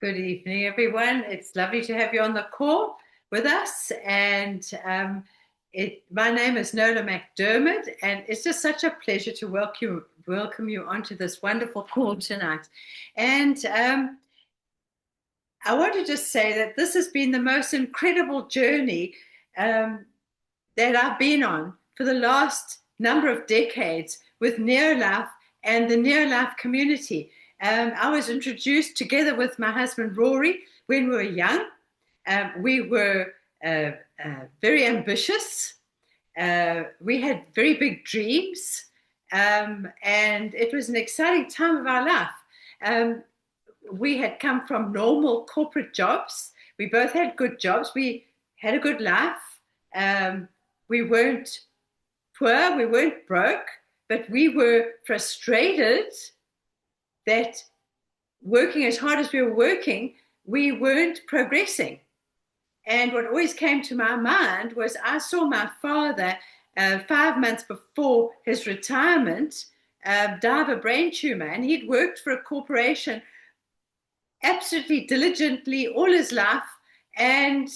Good evening, everyone. It's lovely to have you on the call with us. And my name is Nola McDermott, and it's just such a pleasure to welcome you onto this wonderful call tonight. And I want to just say that this has been the most incredible journey um, that I've been on for the last number of decades with Neolife and the Neolife community. I was introduced together with my husband Rory when we were young. We were very ambitious. We had very big dreams, and it was an exciting time of our life. Um, we had come from normal corporate jobs. We both had good jobs. We had a good life. Um, we weren't poor, we weren't broke, but we were frustrated that working as hard as we were working, we weren't progressing. And what always came to my mind was I saw my father 5 months before his retirement die of a brain tumor, and he'd worked for a corporation absolutely diligently all his life, and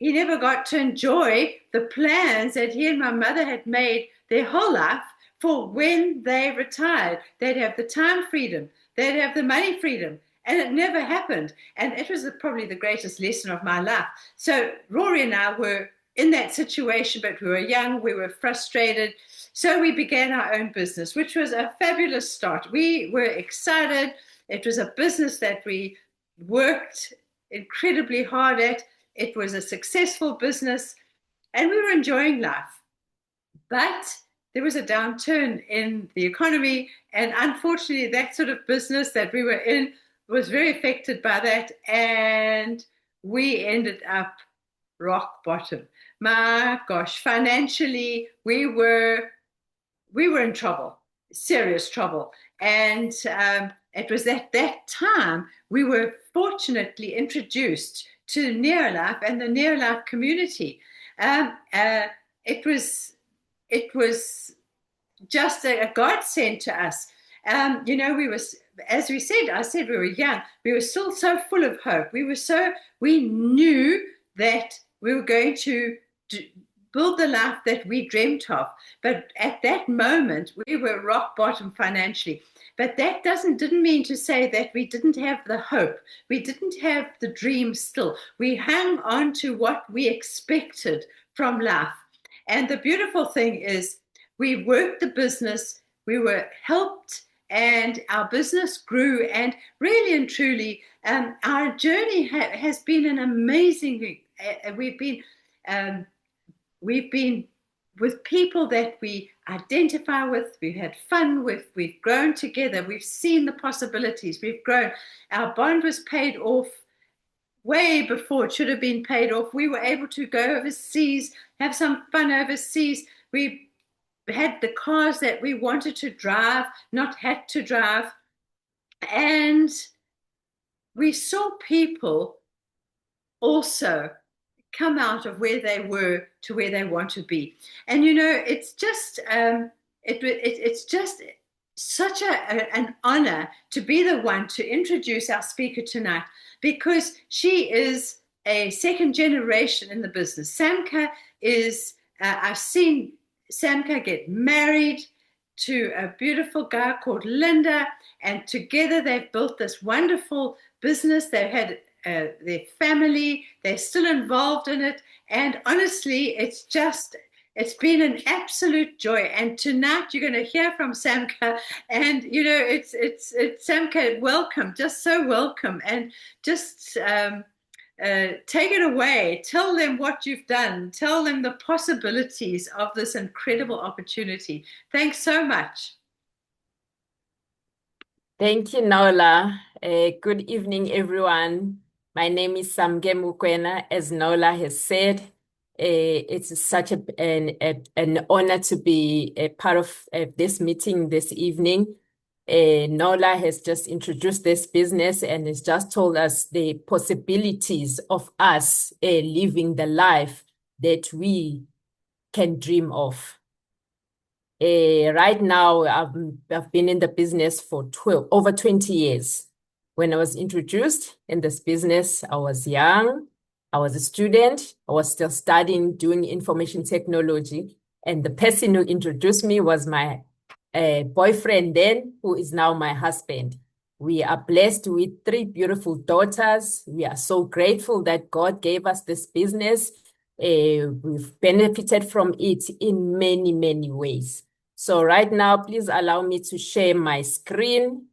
he never got to enjoy the plans that he and my mother had made their whole life for when they retired. They'd have the time freedom, they'd have the money freedom, and it never happened. And it was probably the greatest lesson of my life. So Rory and I were in that situation, but we were young, we were frustrated. So we began our own business, which was a fabulous start. We were excited. It was a business that we worked incredibly hard at. It was a successful business, and we were enjoying life. But there was a downturn in the economy, and unfortunately, that sort of business that we were in was very affected by that, and we ended up rock bottom. My gosh, financially, we were in trouble, serious trouble. And it was at that time we were fortunately introduced to Neolife and the Neolife community. Um, uh, it was it was just a godsend to us. We were, as we said, I said we were young. We were still so full of hope. We knew that we were going to build the life that we dreamt of. But at that moment, we were rock bottom financially. But that didn't mean to say that we didn't have the hope. We didn't have the dream still. We hung on to what we expected from life. And the beautiful thing is, we worked the business, we were helped, and our business grew. And really and truly, our journey has been an amazing. We've been um, we've been with people that we identify with, we've had fun with, we've grown together, we've seen the possibilities, we've grown. Our bond was paid off way before it should have been paid off. We were able to go overseas, have some fun overseas. We had the cars that we wanted to drive, not had to drive. And we saw people also come out of where they were to where they want to be. And it's just it's just such an honor to be the one to introduce our speaker tonight, because she is a second generation in the business. Samke is I've seen Samke get married to a beautiful guy called Linda, and together they've built this wonderful business. They've had their family, they're still involved in it. And honestly, it's been an absolute joy. And tonight you're going to hear from Samke, and it's Samke, welcome, just so welcome. And just take it away. Tell them what you've done. Tell them the possibilities of this incredible opportunity. Thanks so much. Thank you, Nola. Good evening, everyone. My name is Samke Mokoena. As Nola has said, it's such an honor to be a part of this meeting this evening. Nola has just introduced this business and has just told us the possibilities of us living the life that we can dream of. Right now, I've been in the business for over 20 years. When I was introduced in this business, I was young, I was a student, I was still studying, doing information technology. And the person who introduced me was my boyfriend then, who is now my husband. We are blessed with 3 beautiful daughters. We are so grateful that God gave us this business. We've benefited from it in many, many ways. So right now, please allow me to share my screen.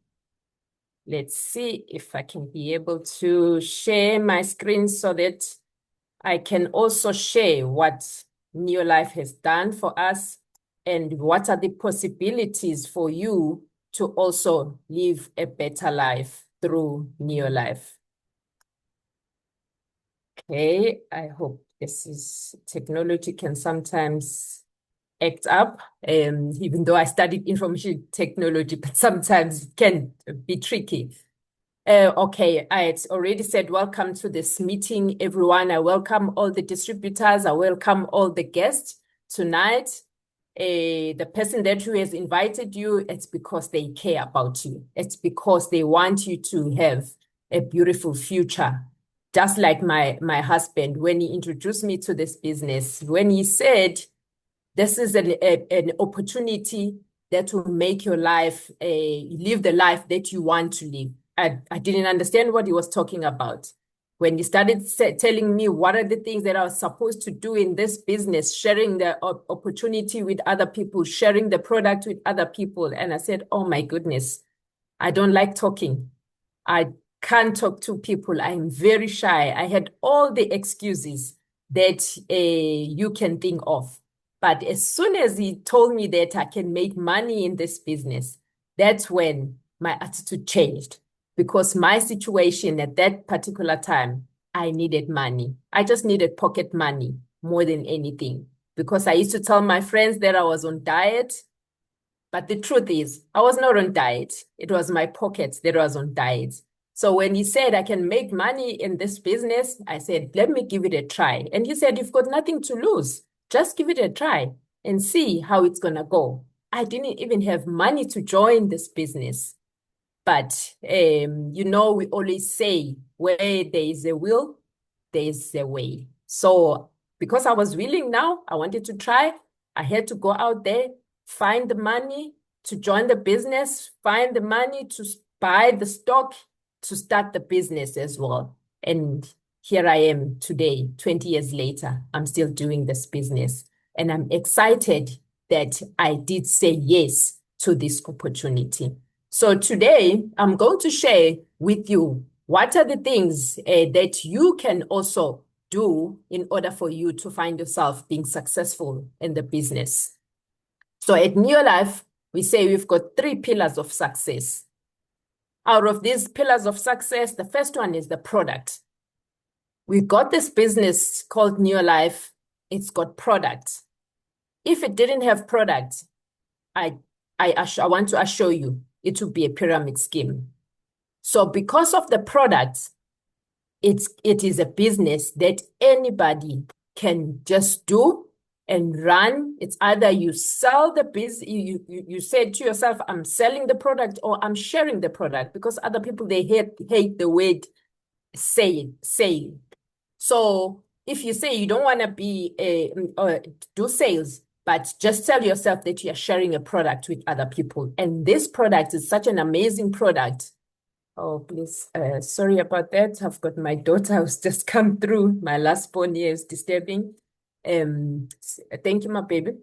Let's see if I can be able to share my screen so that I can also share what Neolife has done for us and what are the possibilities for you to also live a better life through Neolife. Okay, I hope technology can sometimes act up, even though I studied information technology, but sometimes it can be tricky. Okay, I had already said welcome to this meeting, everyone. I welcome all the distributors. I welcome all the guests tonight. The person that who has invited you, it's because they care about you. It's because they want you to have a beautiful future. Just like my husband, when he introduced me to this business, when he said, this is an opportunity that will make your life, live the life that you want to live. I didn't understand what he was talking about. When he started telling me what are the things that I was supposed to do in this business, sharing the opportunity with other people, sharing the product with other people. And I said, oh my goodness, I don't like talking. I can't talk to people. I'm very shy. I had all the excuses that you can think of. But as soon as he told me that I can make money in this business, that's when my attitude changed. Because my situation at that particular time, I needed money. I just needed pocket money more than anything. Because I used to tell my friends that I was on diet. But the truth is, I was not on diet. It was my pockets that was on diet. So when he said I can make money in this business, I said, let me give it a try. And he said, you've got nothing to lose. Just give it a try and see how it's going to go. I didn't even have money to join this business. But, we always say where there is a will, there is a way. So because I was willing now, I wanted to try. I had to go out there, find the money to join the business, find the money to buy the stock to start the business as well. And here I am today, 20 years later, I'm still doing this business. And I'm excited that I did say yes to this opportunity. So today, I'm going to share with you what are the things that you can also do in order for you to find yourself being successful in the business. So at Neolife, we say we've got 3 pillars of success. Out of these pillars of success, the first one is the product. We got this business called Neolife. It's got products. If it didn't have products, I want to assure you, it would be a pyramid scheme. So because of the products, it is a business that anybody can just do and run. It's either you sell the business, you say to yourself, I'm selling the product or I'm sharing the product, because other people, they hate the word sale. So if you say you don't want to be do sales, but just tell yourself that you are sharing a product with other people. And this product is such an amazing product. Oh, please, sorry about that. I've got my daughter who's just come through. My last born here is disturbing. Thank you, my baby.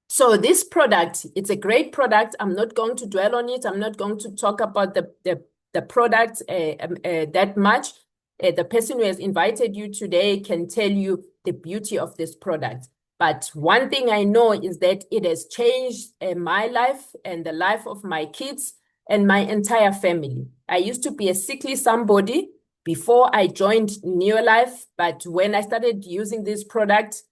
So this product, it's a great product. I'm not going to dwell on it. I'm not going to talk about the product that much. The person who has invited you today can tell you the beauty of this product. But one thing I know is that it has changed my life and the life of my kids and my entire family. I used to be a sickly somebody before I joined Neolife, but when I started using this product,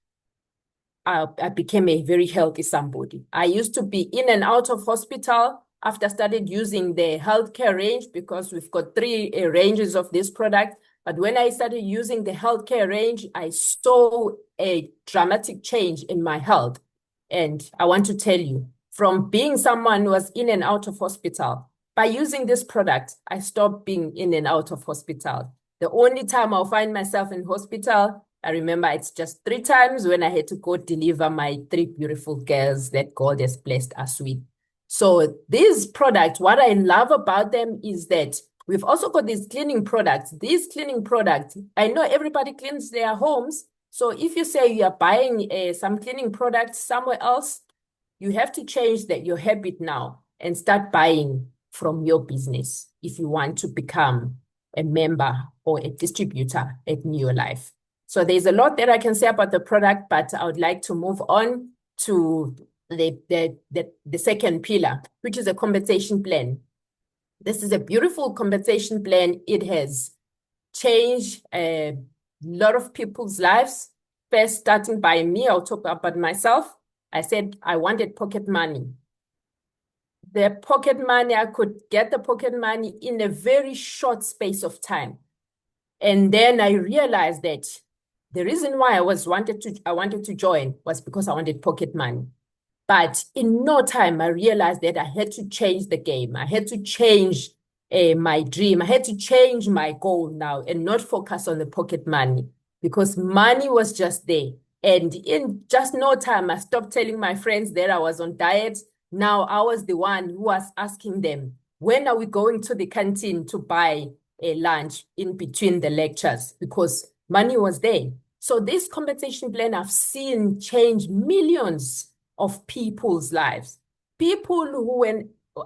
I became a very healthy somebody. I used to be in and out of hospital after I started using the healthcare range, because we've got 3 ranges of this product. But when I started using the healthcare range, I saw a dramatic change in my health. And I want to tell you, from being someone who was in and out of hospital, by using this product, I stopped being in and out of hospital. The only time I'll find myself in hospital, I remember it's just 3 times when I had to go deliver my 3 beautiful girls that God has blessed us with. So these products, what I love about them is that we've also got these cleaning products. These cleaning products, I know everybody cleans their homes. So if you say you are buying some cleaning products somewhere else, you have to change your habit now and start buying from your business if you want to become a member or a distributor at New Life. So there's a lot that I can say about the product, but I would like to move on to the second pillar, which is a compensation plan. This is a beautiful compensation plan. It has changed a lot of people's lives. First, starting by me, I'll talk about myself. I said I wanted pocket money. The pocket money, I could get the pocket money in a very short space of time. And then I realized that the reason why I wanted to join was because I wanted pocket money. But in no time, I realized that I had to change the game. I had to change my dream. I had to change my goal now and not focus on the pocket money because money was just there. And in just no time, I stopped telling my friends that I was on diet. Now I was the one who was asking them, when are we going to the canteen to buy a lunch in between the lectures? Because money was there. So this compensation plan I've seen change millions of people's lives. People who were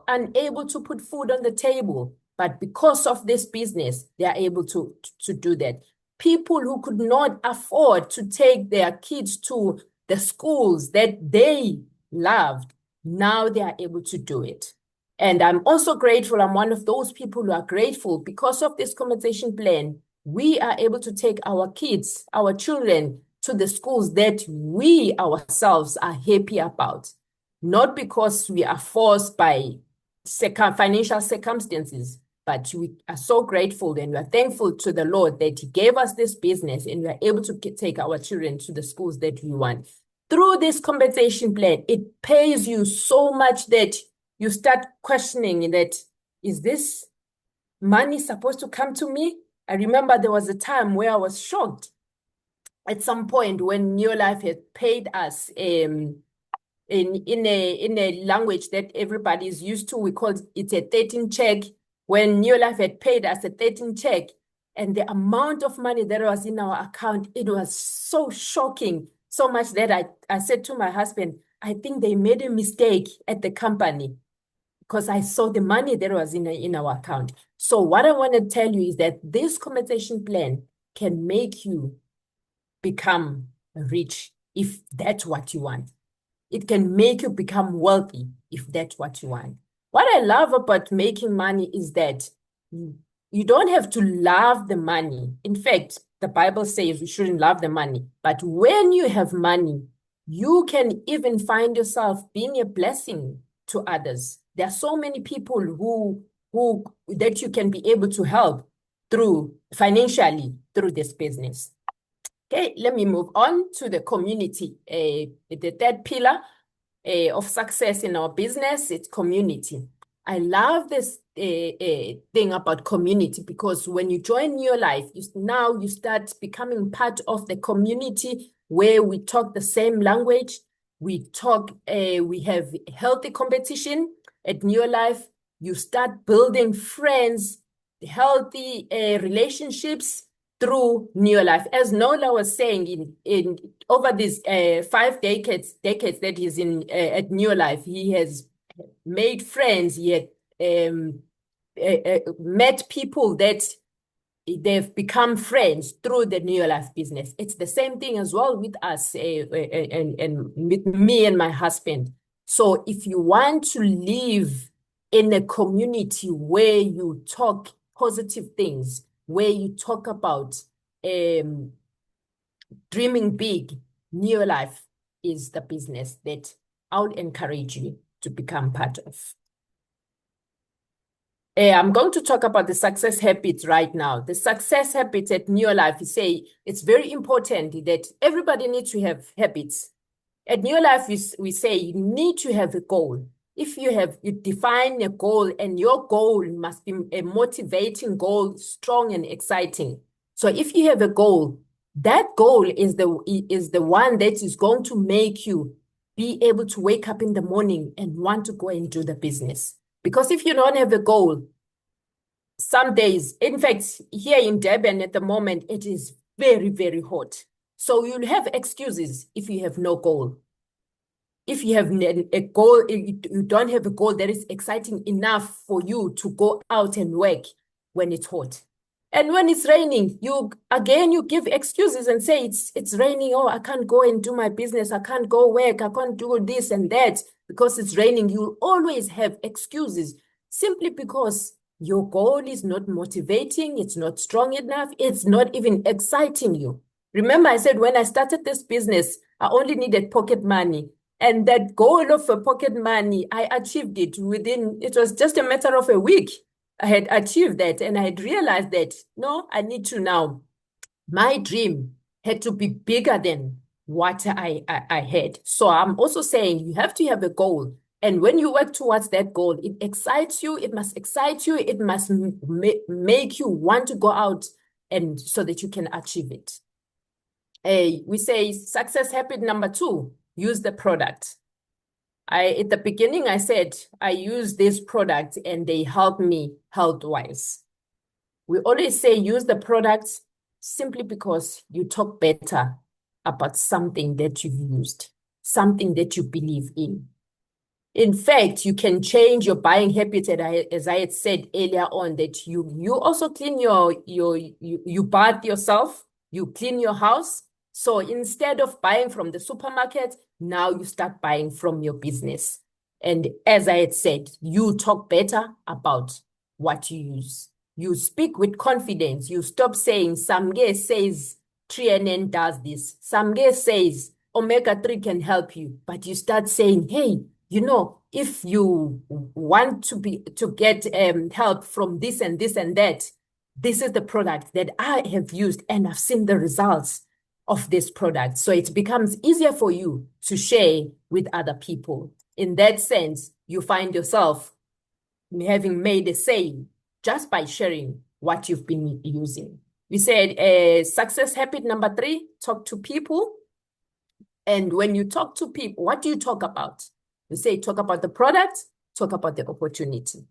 unable to put food on the table, but because of this business, they are able to do that. People who could not afford to take their kids to the schools that they loved, now they are able to do it. And I'm also grateful. I'm one of those people who are grateful because of this compensation plan. We are able to take our kids, our children, to the schools that we ourselves are happy about, not because we are forced by financial circumstances, but we are so grateful and we are thankful to the Lord that He gave us this business and we are able to take our children to the schools that we want. Through this compensation plan, it pays you so much that you start questioning that, is this money supposed to come to me? I remember there was a time where I was shocked at some point when New Life had paid us in a language that everybody is used to. We called it a 13 check. When New Life had paid us a 13 check, and the amount of money that was in our account, it was so shocking, so much that I said to my husband, I think they made a mistake at the company because I saw the money that was in our account. So what I want to tell you is that this compensation plan can make you become rich if that's what you want. It can make you become wealthy if that's what you want. What I love about making money is that you don't have to love the money. In fact, the Bible says you shouldn't love the money. But when you have money, you can even find yourself being a blessing to others. There are so many people who that you can be able to help through financially through this business. Okay, let me move on to the community. The third pillar of success in our business, it's community. I love this thing about community because when you join New Life, now you start becoming part of the community where we talk the same language. We have healthy competition at New Life. You start building friends, healthy relationships through New Life. As Nola was saying, in over these 5 decades that he's in at New Life, he has made friends. He had met people that they've become friends through the New Life business. It's the same thing as well with us and with me and my husband. So if you want to live in a community where you talk positive things, where you talk about dreaming big, New Life is the business that I would encourage you to become part of. I'm going to talk about the success habits right now. The success habits at New Life, we say it's very important that everybody needs to have habits. At New Life, we say you need to have a goal. if you define a goal, and your goal must be a motivating goal, strong and exciting. So if you have a goal, that goal is the one that is going to make you be able to wake up in the morning and want to go and do the business. Because if you don't have a goal, some days, in fact, here in Durban at the moment, it is very, very hot. So you'll have excuses if you have no goal. If you have a goal, you don't have a goal that is exciting enough for you to go out and work when it's hot. And when it's raining, you give excuses and say it's raining. Oh, I can't go and do my business. I can't go work. I can't do this and that because it's raining. You'll always have excuses simply because your goal is not motivating. It's not strong enough. It's not even exciting you. Remember, I said when I started this business, I only needed pocket money. And that goal of pocket money, I achieved it it was just a matter of a week. I had achieved that, and I had realized that, no, I need to now. My dream had to be bigger than what I had. So I'm also saying you have to have a goal. And when you work towards that goal, it excites you. It must excite you. It must make you want to go out and so that you can achieve it. We say success habit number 2, use the product. At the beginning, I said, I use this product and they help me health-wise. We always say use the product simply because you talk better about something that you've used, something that you believe in. In fact, you can change your buying habit, as I had said earlier on, that you also clean you bath yourself, you clean your house. So instead of buying from the supermarket, now you start buying from your business. And as I had said, you talk better about what you use. You speak with confidence. You stop saying, Samke says TNN does this. Samke says omega-3 can help you. But you start saying, hey, if you want to get help from this and this and that, this is the product that I have used and I've seen the results of this product. So it becomes easier for you to share with other people. In that sense, you find yourself having made a sale just by sharing what you've been using. We said success habit number 3, talk to people. And when you talk to people, what do you talk about? We say talk about the product, talk about the opportunity.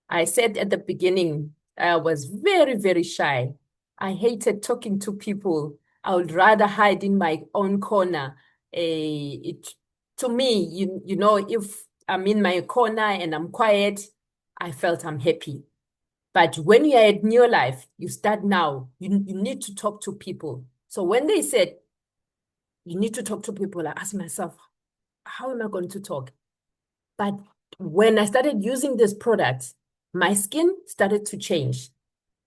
I said at the beginning, I was very, very shy. I hated talking to people. I would rather hide in my own corner. To me, if I'm in my corner and I'm quiet, I felt I'm happy. But when you are at New Life, you start now, you need to talk to people. So when they said, you need to talk to people, I asked myself, how am I going to talk? But when I started using this product, my skin started to change.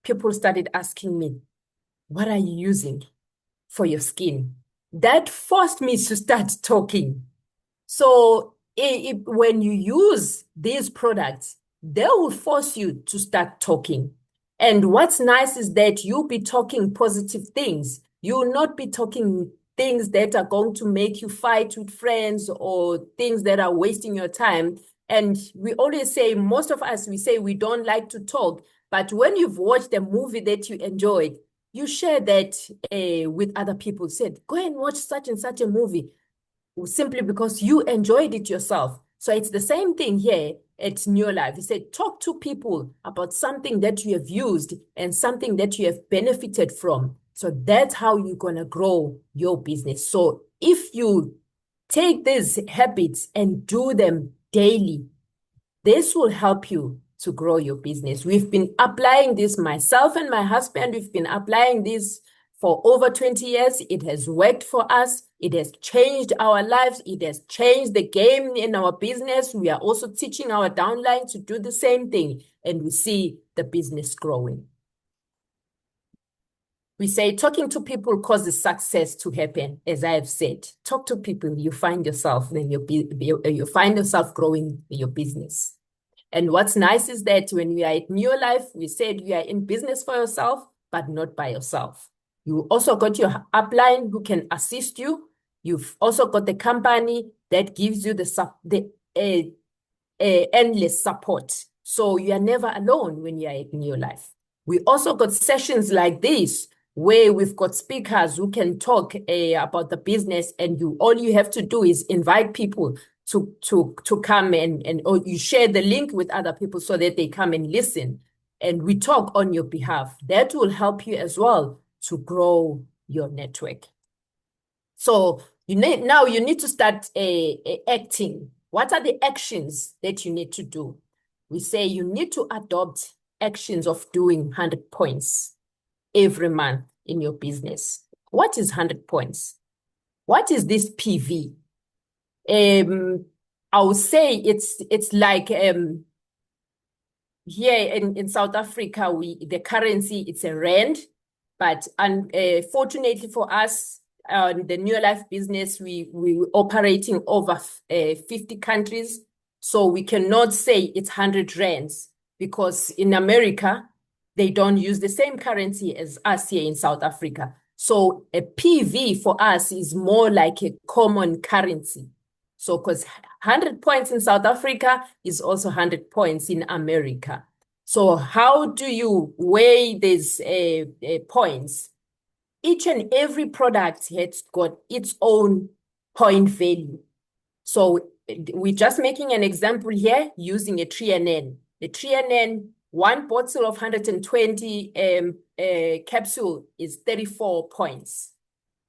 People started asking me, what are you using for your skin? That forced me to start talking. So when you use these products, they will force you to start talking. And what's nice is that you'll be talking positive things. You will not be talking things that are going to make you fight with friends or things that are wasting your time. And we always say, most of us, we say we don't like to talk. But when you've watched a movie that you enjoyed, you share that with other people. Said, go and watch such and such a movie simply because you enjoyed it yourself. So it's the same thing here at New Life. You said, talk to people about something that you have used and something that you have benefited from. So that's how you're going to grow your business. So if you take these habits and do them daily, this will help you to grow your business. We've been applying this, myself and my husband, we've been applying this for over 20 years. It has worked for us. It has changed our lives. It has changed the game in our business. We are also teaching our downline to do the same thing, and we see the business growing. We say talking to people causes success to happen. As I have said, talk to people, you find yourself, then you find yourself growing your business. And what's nice is that when we are at New Life, we said you are in business for yourself, but not by yourself. You also got your upline who can assist you. You've also got the company that gives you endless support. So you are never alone when you are at New Life. We also got sessions like this where we've got speakers who can talk about the business, and all you have to do is invite people to come and or you share the link with other people so that they come and listen, and we talk on your behalf. That will help you as well to grow your network. So you need to start acting. What are the actions that you need to do? We say you need to adopt actions of doing 100 points every month in your business. What is 100 points? What is this PV? I would say it's like here in South Africa, the currency, it's a rand, but fortunately for us, the New Life business, we operating over 50 countries, so we cannot say it's 100 rands, because in America, they don't use the same currency as us here in South Africa. So a PV for us is more like a common currency. So because 100 points in South Africa is also 100 points in America. So how do you weigh these points? Each and every product has got its own point value. So we're just making an example here using a 3NN. The 3NN, one bottle of 120 capsule is 34 points.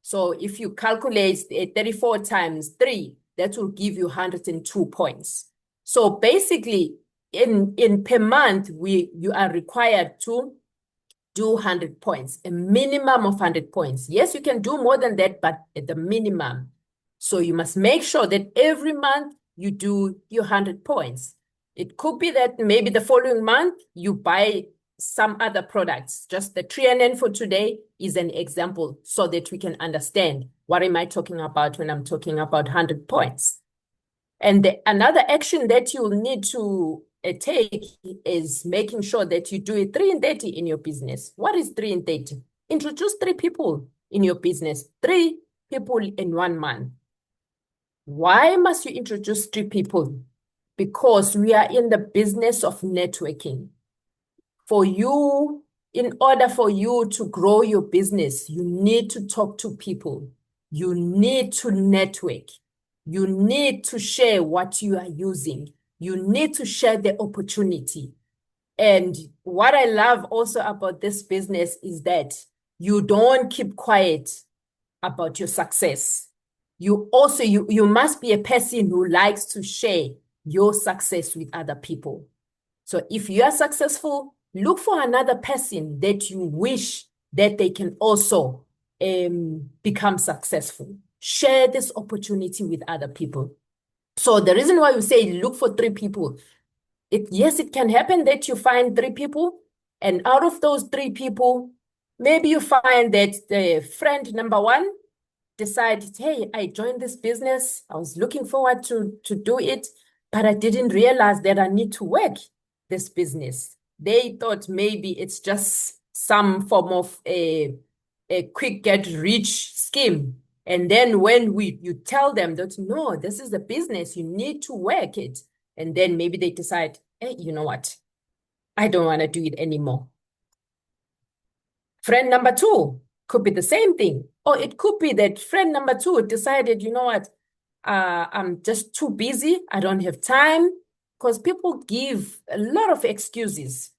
So if you calculate 34 times 3, that will give you 102 points. So basically, in per month, you are required to do 100 points, a minimum of 100 points. Yes, you can do more than that, but at the minimum. So you must make sure that every month you do your 100 points. It could be that maybe the following month you buy some other products. Just the 3NN for today is an example so that we can understand what am I talking about when I'm talking about 100 points. And another action that you'll need to take is making sure that you do it 3 in 30 in your business. What is 3 in 30? Introduce 3 people in your business, 3 people in 1 month. Why must you introduce 3 people? Because we are in the business of networking. In order for you to grow your business, you need to talk to people. You need to network. You need to share what you are using. You need to share the opportunity. And what I love also about this business is that you don't keep quiet about your success. You must be a person who likes to share your success with other people. So if you are successful, look for another person that you wish that they can also become successful. Share this opportunity with other people. So the reason why we say look for 3 people, yes, it can happen that you find 3 people, and out of those 3 people, maybe you find that the friend number 1 decided, hey, I joined this business. I was looking forward to do it, but I didn't realize that I need to work this business. They thought maybe it's just some form of a quick get rich scheme. And then when you tell them that, no, this is the business, you need to work it. And then maybe they decide, hey, you know what? I don't want to do it anymore. Friend number 2 could be the same thing. Or it could be that friend number 2 decided, you know what? I'm just too busy. I don't have time. Because people give a lot of excuses.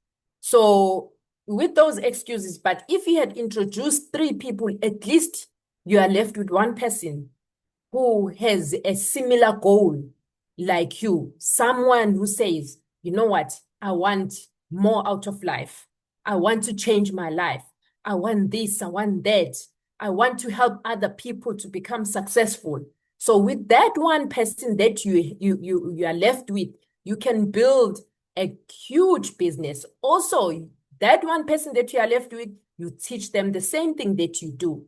So with those excuses, but if you had introduced 3 people, at least you are left with 1 person who has a similar goal like you. Someone who says, you know what? I want more out of life. I want to change my life. I want this, I want that. I want to help other people to become successful. So with that 1 person that you are left with, you can build a huge business. Also, that 1 person that you are left with, you teach them the same thing that you do.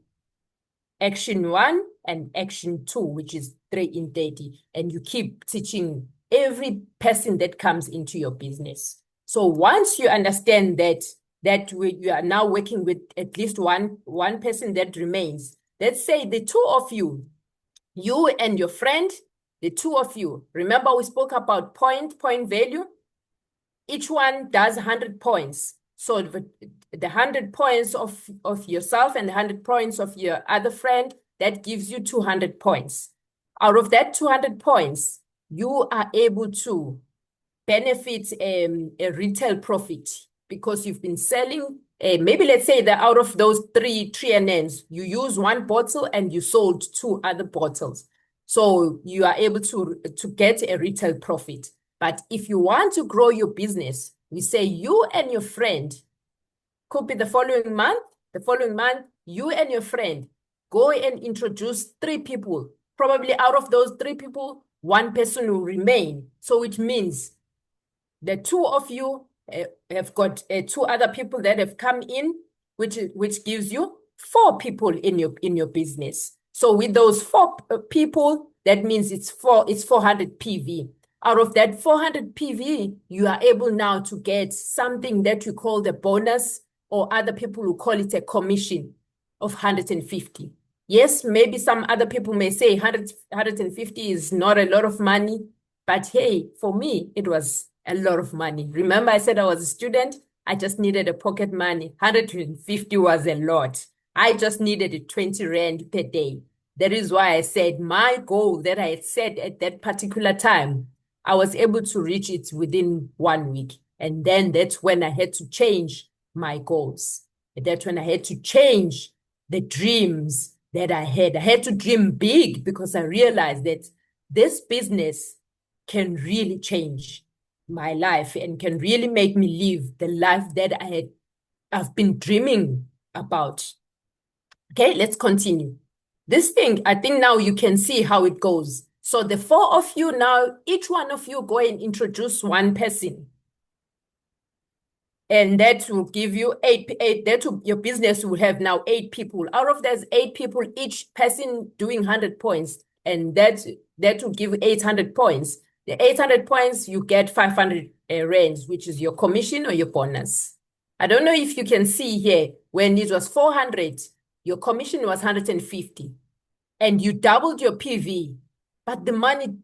Action 1 and action 2, which is 3 in 30. And you keep teaching every person that comes into your business. So once you understand that you are now working with at least one person that remains, let's say the 2 of you and your friend, the two of you. Remember, we spoke about point value. Each one does 100 points. So the 100 points of yourself and the 100 points of your other friend, that gives you 200 points. Out of that 200 points, you are able to benefit a retail profit because you've been selling. Maybe let's say that out of those three NNs, you use one bottle and you sold two other bottles. So you are able to get a retail profit. But if you want to grow your business, we say you and your friend, could be the following month, you and your friend go and introduce 3 people. Probably out of those 3 people, 1 person will remain. So it means the 2 of you have got 2 other people that have come in, which gives you 4 people in your business. So with those 4 people, that means it's 400 PV. Out of that 400 PV, you are able now to get something that you call the bonus, or other people will call it a commission of 150. Yes, maybe some other people may say 150 is not a lot of money, but hey, for me, it was a lot of money. Remember, I said I was a student. I just needed a pocket money. 150 was a lot. I just needed 20 Rand per day. That is why I said my goal that I had set at that particular time, I was able to reach it within 1 week. And then that's when I had to change my goals. That's when I had to change the dreams that I had. I had to dream big because I realized that this business can really change my life and can really make me live the life that I've been dreaming about. Okay, let's continue. This thing, I think now you can see how it goes. So the 4 of you now, each one of you go and introduce 1 person. And that will give you your business will have now 8 people. Out of those 8 people, each person doing 100 points. And that will give 800 points. The 800 points, you get 500 rands, which is your commission or your bonus. I don't know if you can see here, when it was 400, your commission was 150. And you doubled your PV, but the money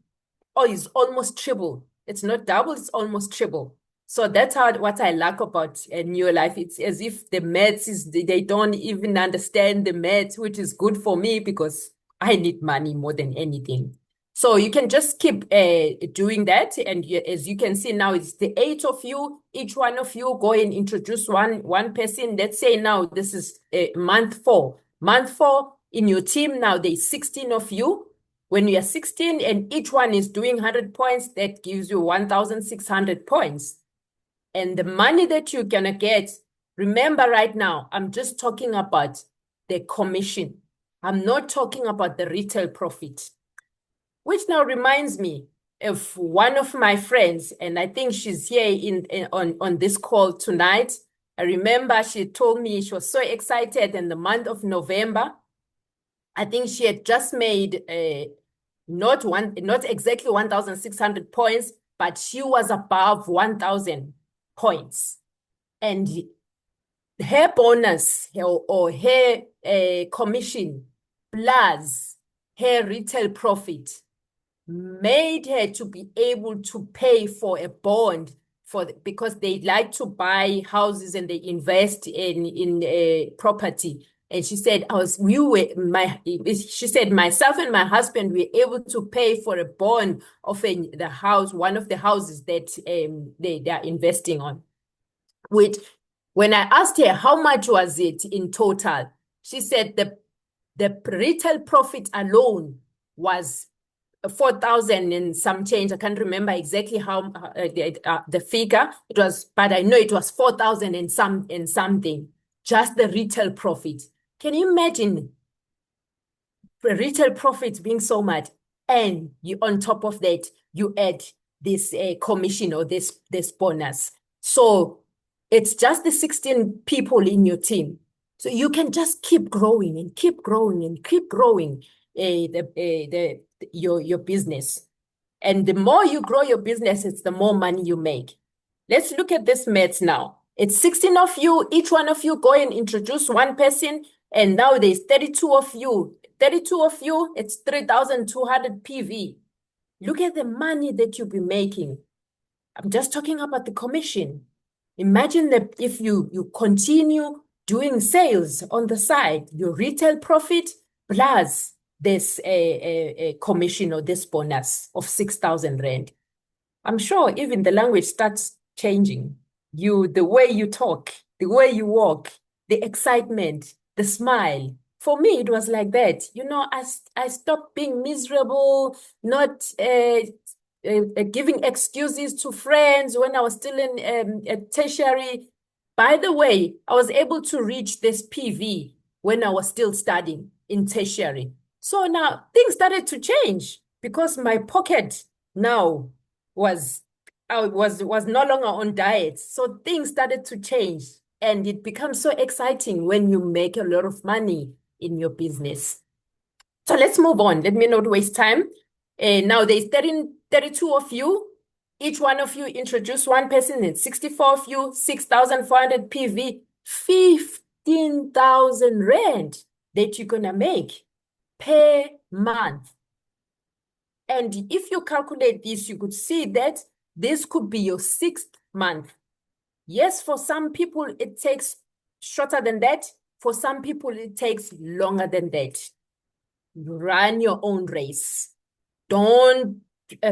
is almost triple. It's not double, it's almost triple. So that's what I like about New Life. It's as if the maths they don't even understand the maths, which is good for me because I need money more than anything. So you can just keep doing that. And as you can see now, it's the 8 of you. Each one of you go and introduce one person. Let's say now this is month 4. Month 4 in your team now, there's 16 of you. When you are 16 and each one is doing 100 points, that gives you 1,600 points. And the money that you're going to get, remember right now, I'm just talking about the commission. I'm not talking about the retail profit. Which now reminds me of one of my friends, and I think she's here on this call tonight. I remember she told me she was so excited in the month of November. I think she had just made not exactly 1,600 points, but she was above 1,000 points. And her bonus or her commission plus her retail profit made her to be able to pay for a bond because they like to buy houses and they invest in property. And she said, she said, myself and my husband were able to pay for a bond of the house, one of the houses that they are investing on. When I asked her how much was it in total, she said the retail profit alone was 4,000 and some change. I can't remember exactly how the figure it was, but I know it was 4,000 and something. Just the retail profit. Can you imagine the retail profit being so much, and you on top of that you add this commission or this bonus? So it's just the 16 people in your team. So you can just keep growing and keep growing and keep growing your business. And the more you grow your business, it's the more money you make. Let's look at this maths now. It's 16 of you. Each one of you go and introduce 1 person. And now there's 32 of you. 32 of you, it's 3,200 PV. Look at the money that you'll be making. I'm just talking about the commission. Imagine that if you continue doing sales on the side, your retail profit plus this a commission or this bonus of 6,000 Rand. I'm sure even the language starts changing. The way you talk, the way you walk, the excitement, the smile. For me, it was like that. I stopped being miserable, not giving excuses to friends when I was still in tertiary. By the way, I was able to reach this PV when I was still studying in tertiary. So now things started to change because my pocket now was was no longer on diet. So things started to change, and it becomes so exciting when you make a lot of money in your business. So let's move on. Let me not waste time. Now there's 32 of you. Each one of you introduce one person, and 64 of you, 6,400 PV, 15,000 Rand that you're gonna make per month. And if you calculate this, you could see that this could be your 6th month. Yes, for some people, it takes shorter than that. For some people, it takes longer than that. Run your own race. Don't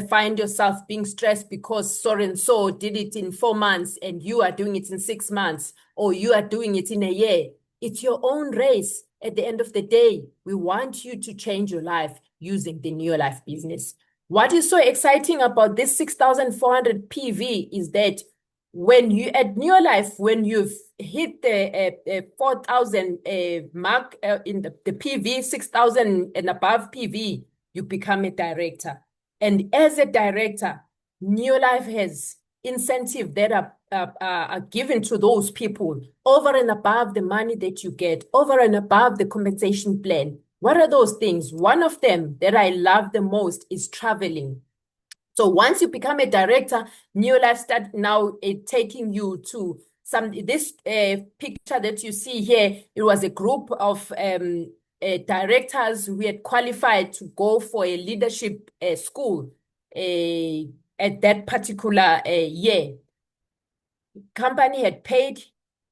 find yourself being stressed because so and so did it in 4 months and you are doing it in 6 months, or you are doing it in a year. It's your own race. At the end of the day, we want you to change your life using the Neolife business. What is so exciting about this 6,400 PV is that when you at Neolife, when you've hit the 4,000 mark in the PV, 6,000 and above PV, you become a director. And as a director, Neolife has incentive that are given to those people over and above the money that you get, over and above the compensation plan. What are those things? One of them that I love the most is traveling. So once you become a director, Neolife start now taking you to this picture that you see here. It was a group of directors who had qualified to go for a leadership school at that particular year. Company had paid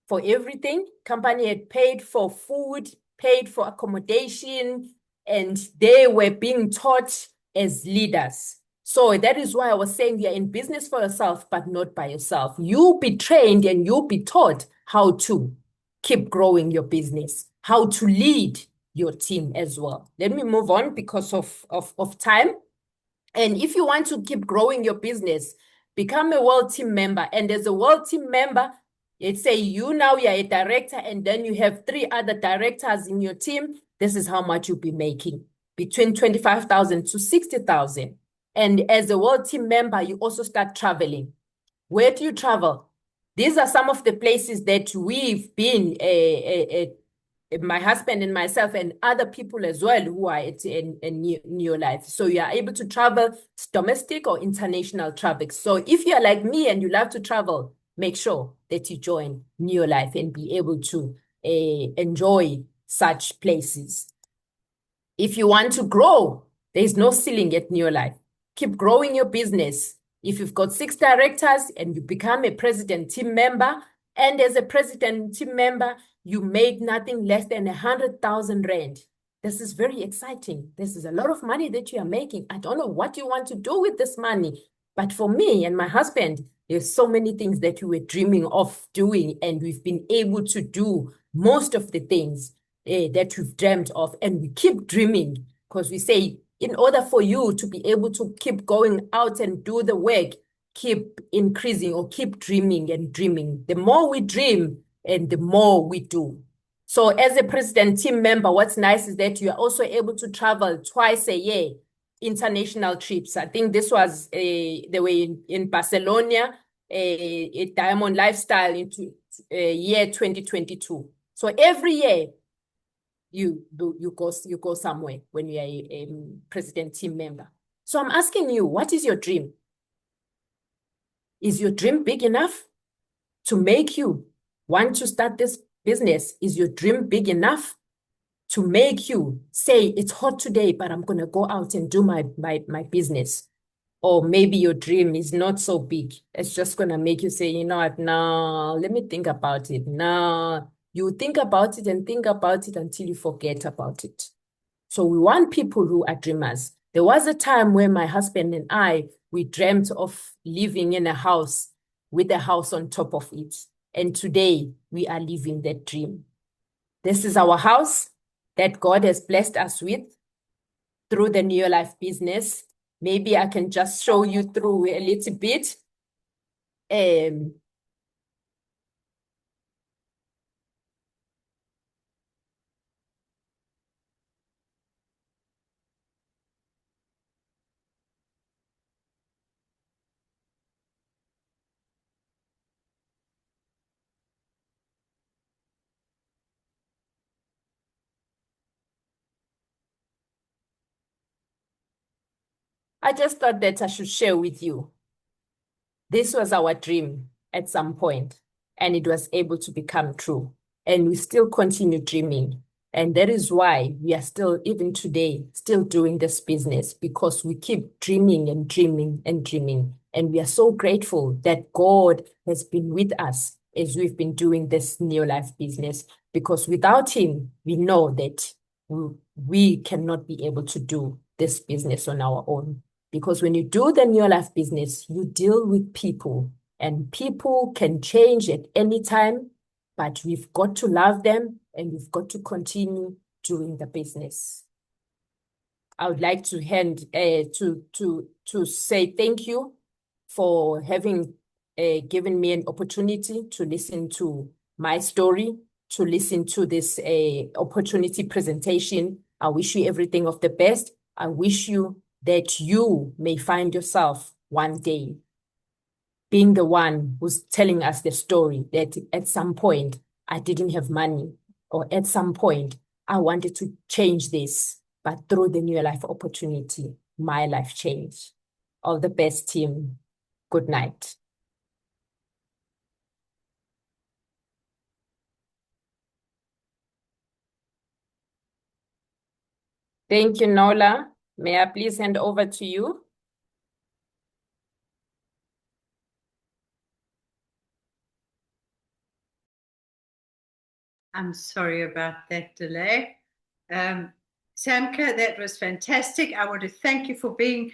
for everything. Company had paid for food, paid for accommodation, and they were being taught as leaders. So that is why I was saying you're in business for yourself, but not by yourself. You'll be trained and you'll be taught how to keep growing your business, how to lead your team as well. Let me move on because of time. And if you want to keep growing your business, become a world team member. And as a world team member, let's say you're a director and then you have 3 other directors in your team. This is how much you'll be making, between 25,000 to 60,000. And as a world team member, you also start traveling. Where do you travel? These are some of the places that we've been, my husband and myself and other people as well who are in Neolife. So you are able to travel domestic or international traffic. So if you are like me and you love to travel, make sure that you join Neolife and be able to enjoy such places. If you want to grow, there is no ceiling at Neolife. Keep growing your business. If you've got 6 directors and you become a president team member, and as a president team member, you made nothing less than 100,000 Rand. This is very exciting. This is a lot of money that you are making. I don't know what you want to do with this money, but for me and my husband, there's so many things that we were dreaming of doing, and we've been able to do most of the things that we've dreamt of, and we keep dreaming because we say, in order for you to be able to keep going out and do the work, keep increasing or keep dreaming and dreaming. The more we dream and the more we do. So as a president team member, what's nice is that you are also able to travel twice a year, international trips. I think this was they were in Barcelona, a Diamond Lifestyle into year 2022. So every year you go somewhere when you are a president team member. So I'm asking you, what is your dream? Is your dream big enough to make you want to start this business? Is your dream big enough to make you say, it's hot today, but I'm going to go out and do my business? Or maybe your dream is not so big. It's just going to make you say, you know what, no, let me think about it. No, you think about it and think about it until you forget about it. So we want people who are dreamers. There was a time when my husband and I, we dreamt of living in a house with a house on top of it. And today we are living that dream. This is our house that God has blessed us with through the Neo Life business. Maybe I can just show you through a little bit. Um, I just thought that I should share with you. This was our dream at some point, and it was able to become true. And we still continue dreaming. And that is why we are still, even today, still doing this business because we keep dreaming and dreaming and dreaming. And we are so grateful that God has been with us as we've been doing this Neo Life business, because without Him, we know that we cannot be able to do this business on our own. Because when you do the Neo Life business, you deal with people, and people can change at any time, but we've got to love them and we've got to continue doing the business. I would like to to say thank you for having given me an opportunity to listen to my story, to listen to this opportunity presentation. I wish you everything of the best. I wish you that you may find yourself one day being the one who's telling us the story that at some point I didn't have money, or at some point I wanted to change this, but through the New Life opportunity, my life changed. All the best, team. Good night. Thank you, Nola. May I please hand over to you? I'm sorry about that delay. Um, Samke, that was fantastic. I want to thank you for being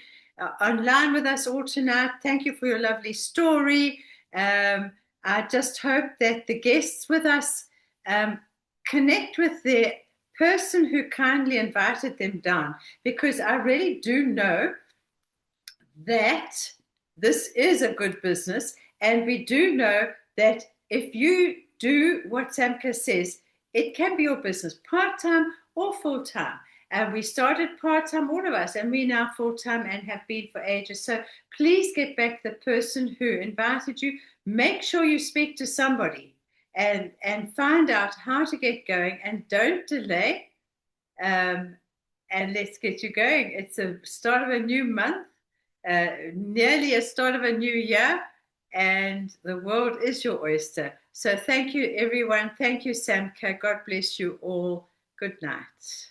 online with us all tonight. Thank you for your lovely story. I just hope that the guests with us um, connect with the person who kindly invited them down, because I really do know that this is a good business. And we do know that if you do what Samke says, it can be your business part time or full time. And we started part time, all of us, and we now full time and have been for ages. So please get back the person who invited you. Make sure you speak to somebody and find out how to get going, and don't delay. Um, and let's get you going. It's a start of a new month, nearly a start of a new year, and the world is your oyster. So thank you, everyone. Thank you, Samka. God bless you all. Good night.